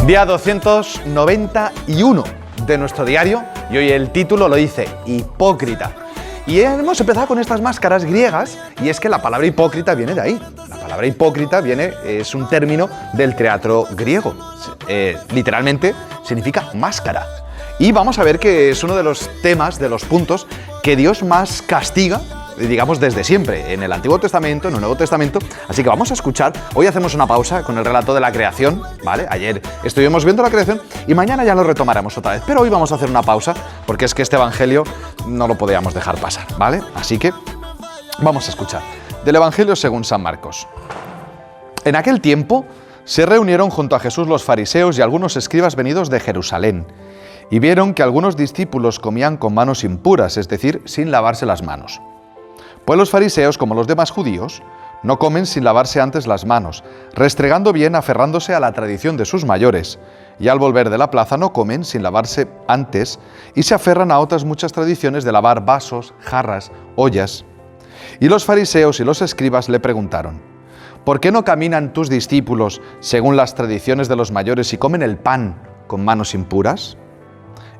Día 291 de nuestro diario y hoy el título lo dice Hipócrita. Y hemos empezado con estas máscaras griegas y es que la palabra hipócrita viene de ahí. La palabra hipócrita es un término del teatro griego. Literalmente significa máscara. Y vamos a ver que es uno de los temas, de los puntos que Dios más castiga, digamos, desde siempre, en el Antiguo Testamento, en el Nuevo Testamento. Así que vamos a escuchar, hoy hacemos una pausa con el relato de la creación, ¿vale? Ayer estuvimos viendo la creación y mañana ya lo retomaremos otra vez, pero hoy vamos a hacer una pausa porque es que este Evangelio no lo podíamos dejar pasar, ¿vale? Así que vamos a escuchar del Evangelio según San Marcos. En aquel tiempo se reunieron junto a Jesús los fariseos y algunos escribas venidos de Jerusalén y vieron que algunos discípulos comían con manos impuras, es decir, sin lavarse las manos. Pues los fariseos, como los demás judíos, no comen sin lavarse antes las manos, restregando bien, aferrándose a la tradición de sus mayores, y al volver de la plaza no comen sin lavarse antes y se aferran a otras muchas tradiciones de lavar vasos, jarras, ollas. Y los fariseos y los escribas le preguntaron: ¿por qué no caminan tus discípulos según las tradiciones de los mayores y comen el pan con manos impuras?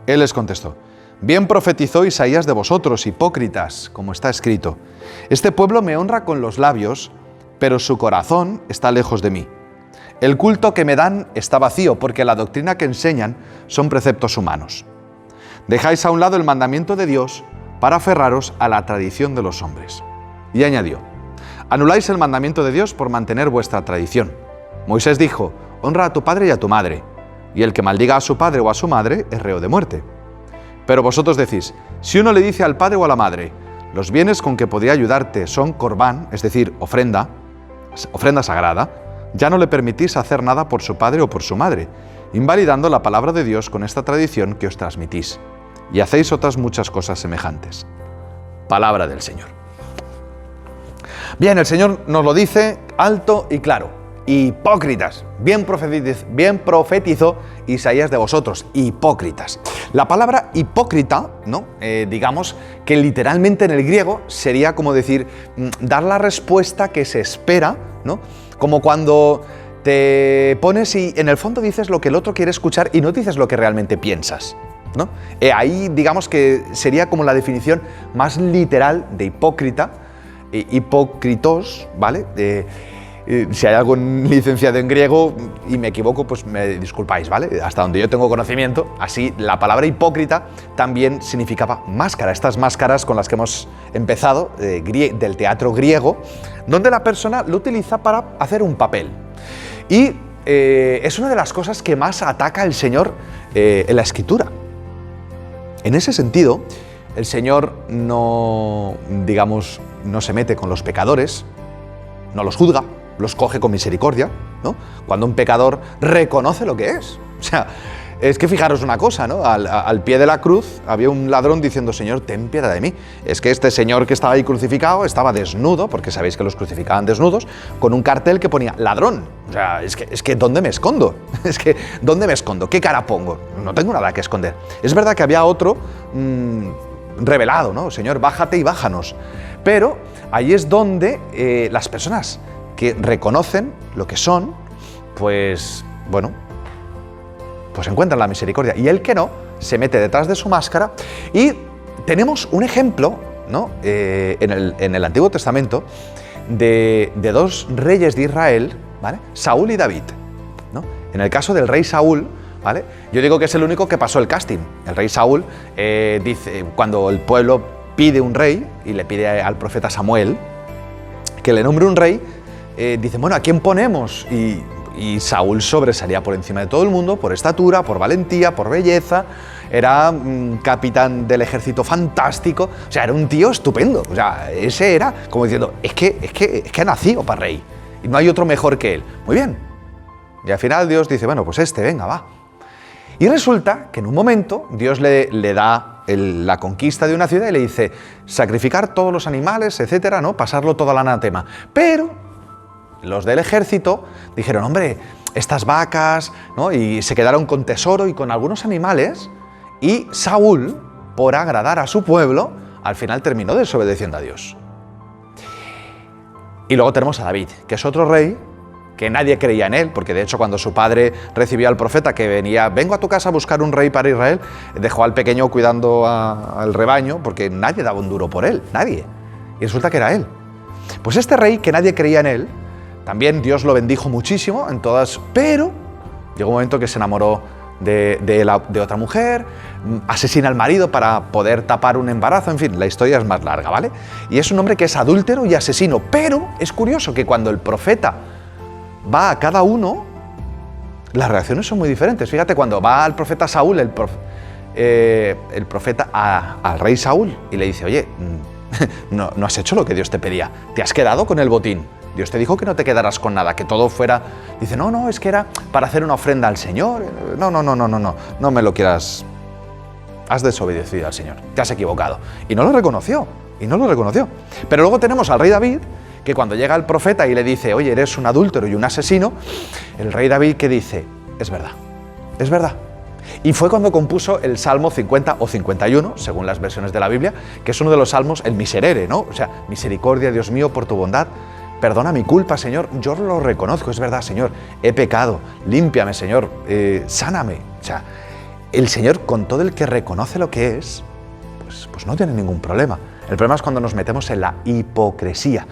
Él les contestó: bien profetizó Isaías de vosotros, hipócritas, como está escrito: este pueblo me honra con los labios, pero su corazón está lejos de mí. El culto que me dan está vacío, porque la doctrina que enseñan son preceptos humanos. Dejáis a un lado el mandamiento de Dios para aferraros a la tradición de los hombres. Y añadió: anuláis el mandamiento de Dios por mantener vuestra tradición. Moisés dijo: honra a tu padre y a tu madre, y el que maldiga a su padre o a su madre es reo de muerte. Pero vosotros decís: si uno le dice al padre o a la madre, los bienes con que podría ayudarte son corbán, es decir, ofrenda sagrada, ya no le permitís hacer nada por su padre o por su madre, invalidando la palabra de Dios con esta tradición que os transmitís, y hacéis otras muchas cosas semejantes. Palabra del Señor. Bien, el Señor nos lo dice alto y claro: hipócritas. Bien profetizó Isaías de vosotros, hipócritas. La palabra hipócrita, ¿no? Digamos que literalmente en el griego sería como decir, dar la respuesta que se espera, ¿no? Como cuando te pones y en el fondo dices lo que el otro quiere escuchar y no dices lo que realmente piensas, ¿no? Ahí digamos que sería como la definición más literal de hipócrita, hipócritos, ¿vale? Si hay algún licenciado en griego y me equivoco, pues me disculpáis, ¿vale? Hasta donde yo tengo conocimiento, así la palabra hipócrita también significaba máscara. Estas máscaras con las que hemos empezado, del teatro griego, donde la persona lo utiliza para hacer un papel. Y es una de las cosas que más ataca el Señor en la Escritura. En ese sentido, el Señor no se mete con los pecadores, no los juzga, los coge con misericordia, ¿no? Cuando un pecador reconoce lo que es. O sea, es que fijaros una cosa, ¿no? Al pie de la cruz había un ladrón diciendo: Señor, ten piedad de mí. Es que este señor que estaba ahí crucificado estaba desnudo, porque sabéis que los crucificaban desnudos, con un cartel que ponía ladrón. O sea, es que ¿dónde me escondo? Es que ¿dónde me escondo? ¿Qué cara pongo? No tengo nada que esconder. Es verdad que había otro revelado, ¿no? Señor, bájate y bájanos. Pero ahí es donde las personas que reconocen lo que son, pues, bueno, pues encuentran la misericordia. Y el que no, se mete detrás de su máscara. Y tenemos un ejemplo, ¿no? En el Antiguo Testamento de dos reyes de Israel, ¿vale? Saúl y David, ¿no? En el caso del rey Saúl, ¿vale? Yo digo que es el único que pasó el casting. El rey Saúl dice, cuando el pueblo pide un rey y le pide al profeta Samuel que le nombre un rey, dice, bueno, ¿a quién ponemos? Y Saúl sobresalía por encima de todo el mundo, por estatura, por valentía, por belleza. Era capitán del ejército fantástico. O sea, era un tío estupendo. O sea, ese era como diciendo, es que ha nacido para rey. Y no hay otro mejor que él. Muy bien. Y al final Dios dice, bueno, pues venga, va. Y resulta que en un momento Dios le da la conquista de una ciudad y le dice, sacrificar todos los animales, etcétera, ¿no? Pasarlo todo al anatema. Pero los del ejército dijeron, hombre, estas vacas, ¿no? Y se quedaron con tesoro y con algunos animales, y Saúl, por agradar a su pueblo, al final terminó desobedeciendo a Dios. Y luego tenemos a David, que es otro rey que nadie creía en él, porque de hecho cuando su padre recibió al profeta que venía, vengo a tu casa a buscar un rey para Israel, dejó al pequeño cuidando al rebaño, porque nadie daba un duro por él, nadie. Y resulta que era él. Pues este rey, que nadie creía en él, también Dios lo bendijo muchísimo en todas, pero llegó un momento que se enamoró de otra mujer, asesina al marido para poder tapar un embarazo, en fin, la historia es más larga, ¿vale? Y es un hombre que es adúltero y asesino, pero es curioso que cuando el profeta va a cada uno, las reacciones son muy diferentes. Fíjate, cuando va al profeta Saúl, el profeta al rey Saúl y le dice, oye, no has hecho lo que Dios te pedía, te has quedado con el botín. Dios te dijo que no te quedarás con nada, que todo fuera... Dice, no, es que era para hacer una ofrenda al Señor. No me lo quieras... Has desobedecido al Señor, te has equivocado. Y no lo reconoció. Pero luego tenemos al rey David, que cuando llega el profeta y le dice, oye, eres un adúltero y un asesino, el rey David que dice, es verdad. Y fue cuando compuso el Salmo 50 o 51, según las versiones de la Biblia, que es uno de los salmos, el miserere, ¿no? O sea, misericordia, Dios mío, por tu bondad. Perdona mi culpa, Señor, yo lo reconozco, es verdad, Señor, he pecado, límpiame, Señor, sáname. O sea, el Señor, con todo el que reconoce lo que es, pues no tiene ningún problema. El problema es cuando nos metemos en la hipocresía,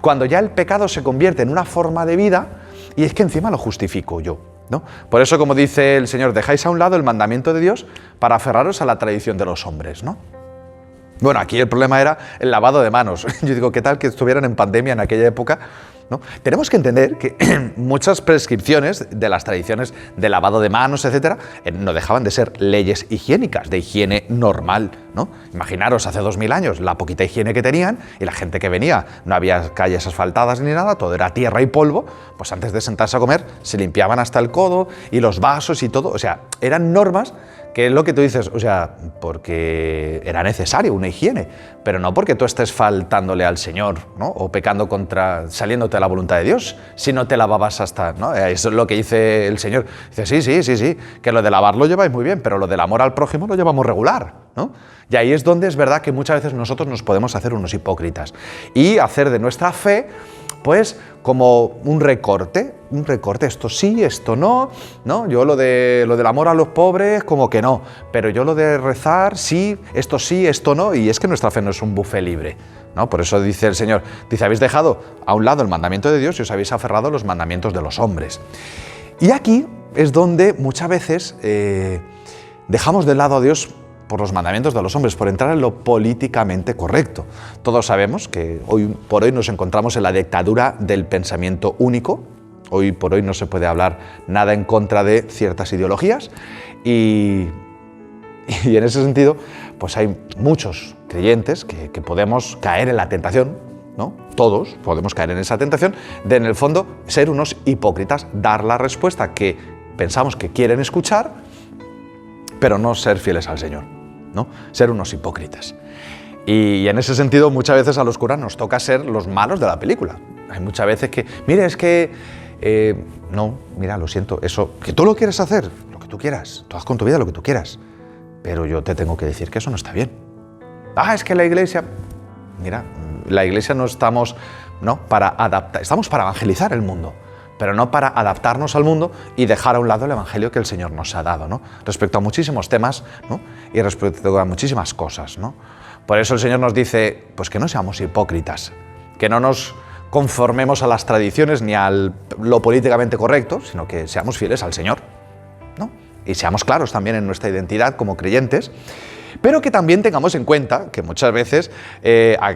cuando ya el pecado se convierte en una forma de vida y es que encima lo justifico yo, ¿no? Por eso, como dice el Señor, dejáis a un lado el mandamiento de Dios para aferraros a la tradición de los hombres, ¿no? Bueno, aquí el problema era el lavado de manos. Yo digo, ¿qué tal que estuvieran en pandemia en aquella época? ¿No? Tenemos que entender que muchas prescripciones de las tradiciones de lavado de manos, etcétera, no dejaban de ser leyes higiénicas, de higiene normal, ¿no? Imaginaros, hace 2000 años, la poquita higiene que tenían y la gente que venía, no había calles asfaltadas ni nada, todo era tierra y polvo, pues antes de sentarse a comer se limpiaban hasta el codo y los vasos y todo, o sea, eran normas que es lo que tú dices, o sea, porque era necesario una higiene, pero no porque tú estés faltándole al Señor, ¿no? O pecando saliéndote de la voluntad de Dios, si no te lavabas hasta, ¿no? Eso es lo que dice el Señor. Dice, sí, que lo de lavar lo lleváis muy bien, pero lo del amor al prójimo lo llevamos regular, ¿no? Y ahí es donde es verdad que muchas veces nosotros nos podemos hacer unos hipócritas y hacer de nuestra fe, pues, como un recorte, esto sí, esto no, ¿no? Yo lo del amor a los pobres, como que no, pero yo lo de rezar, sí, esto no, y es que nuestra fe no es un buffet libre, ¿no? Por eso dice el Señor, dice, habéis dejado a un lado el mandamiento de Dios y os habéis aferrado a los mandamientos de los hombres. Y aquí es donde muchas veces dejamos de lado a Dios por los mandamientos de los hombres, por entrar en lo políticamente correcto. Todos sabemos que hoy por hoy nos encontramos en la dictadura del pensamiento único. Hoy por hoy no se puede hablar nada en contra de ciertas ideologías y en ese sentido pues hay muchos creyentes que podemos caer en la tentación, ¿no? Todos podemos caer en esa tentación de, en el fondo, ser unos hipócritas, dar la respuesta que pensamos que quieren escuchar, pero no ser fieles al Señor, ¿no? Ser unos hipócritas. Y en ese sentido, muchas veces a los curas nos toca ser los malos de la película. Hay muchas veces que, mira, es que no, mira, lo siento, eso, que tú lo quieres hacer, lo que tú quieras, tú haz con tu vida lo que tú quieras, pero yo te tengo que decir que eso no está bien. Es que la Iglesia, mira, la Iglesia no estamos, ¿no?, para adaptar, estamos para evangelizar el mundo, pero no para adaptarnos al mundo y dejar a un lado el Evangelio que el Señor nos ha dado, ¿no? Respecto a muchísimos temas, ¿no?, y respecto a muchísimas cosas, ¿no? Por eso el Señor nos dice, pues que no seamos hipócritas, que no nos conformemos a las tradiciones ni a lo políticamente correcto, sino que seamos fieles al Señor, ¿no? Y seamos claros también en nuestra identidad como creyentes, pero que también tengamos en cuenta que muchas veces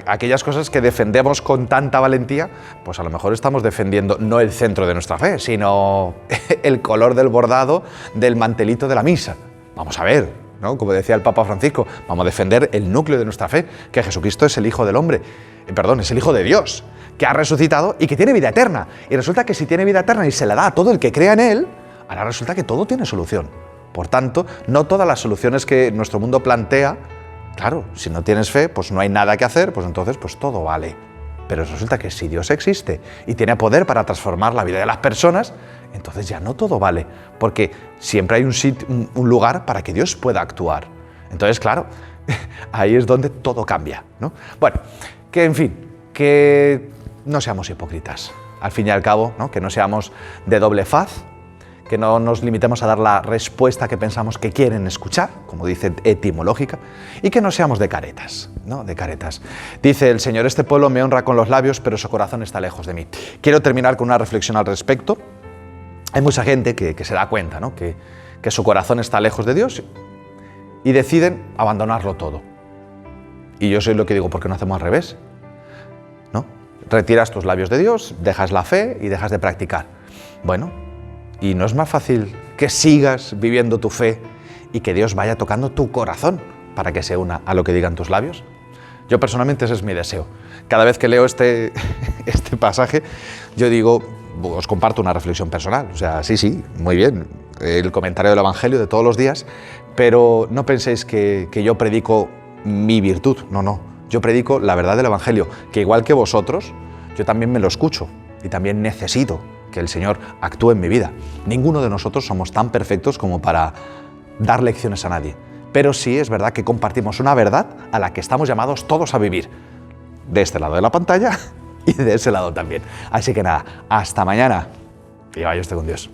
aquellas cosas que defendemos con tanta valentía, pues a lo mejor estamos defendiendo no el centro de nuestra fe, sino el color del bordado del mantelito de la misa. Vamos a ver, ¿no? Como decía el Papa Francisco, vamos a defender el núcleo de nuestra fe, que Jesucristo es el Hijo del Hombre, es el Hijo de Dios, que ha resucitado y que tiene vida eterna. Y resulta que si tiene vida eterna y se la da a todo el que crea en Él, ahora resulta que todo tiene solución. Por tanto, no todas las soluciones que nuestro mundo plantea, claro, si no tienes fe, pues no hay nada que hacer, pues entonces pues todo vale. Pero resulta que si Dios existe y tiene poder para transformar la vida de las personas, entonces ya no todo vale, porque siempre hay un lugar para que Dios pueda actuar. Entonces, claro, ahí es donde todo cambia, ¿no? Bueno, que en fin, que no seamos hipócritas, al fin y al cabo, ¿no? Que no seamos de doble faz, que no nos limitemos a dar la respuesta que pensamos que quieren escuchar, como dice etimológica, y que no seamos de caretas, ¿no? De caretas. Dice el Señor, este pueblo me honra con los labios, pero su corazón está lejos de mí. Quiero terminar con una reflexión al respecto. Hay mucha gente que se da cuenta, ¿no? que su corazón está lejos de Dios y deciden abandonarlo todo. Y yo soy lo que digo, ¿por qué no hacemos al revés? ¿No? Retiras tus labios de Dios, dejas la fe y dejas de practicar. Bueno, ¿y no es más fácil que sigas viviendo tu fe y que Dios vaya tocando tu corazón para que se una a lo que digan tus labios? Yo personalmente ese es mi deseo. Cada vez que leo este pasaje, yo digo, os comparto una reflexión personal. O sea, sí, muy bien, el comentario del Evangelio de todos los días, pero no penséis que yo predico mi virtud. No, yo predico la verdad del Evangelio, que igual que vosotros, yo también me lo escucho y también necesito que el Señor actúe en mi vida. Ninguno de nosotros somos tan perfectos como para dar lecciones a nadie, pero sí es verdad que compartimos una verdad a la que estamos llamados todos a vivir, de este lado de la pantalla y de ese lado también. Así que nada, hasta mañana y vaya usted con Dios.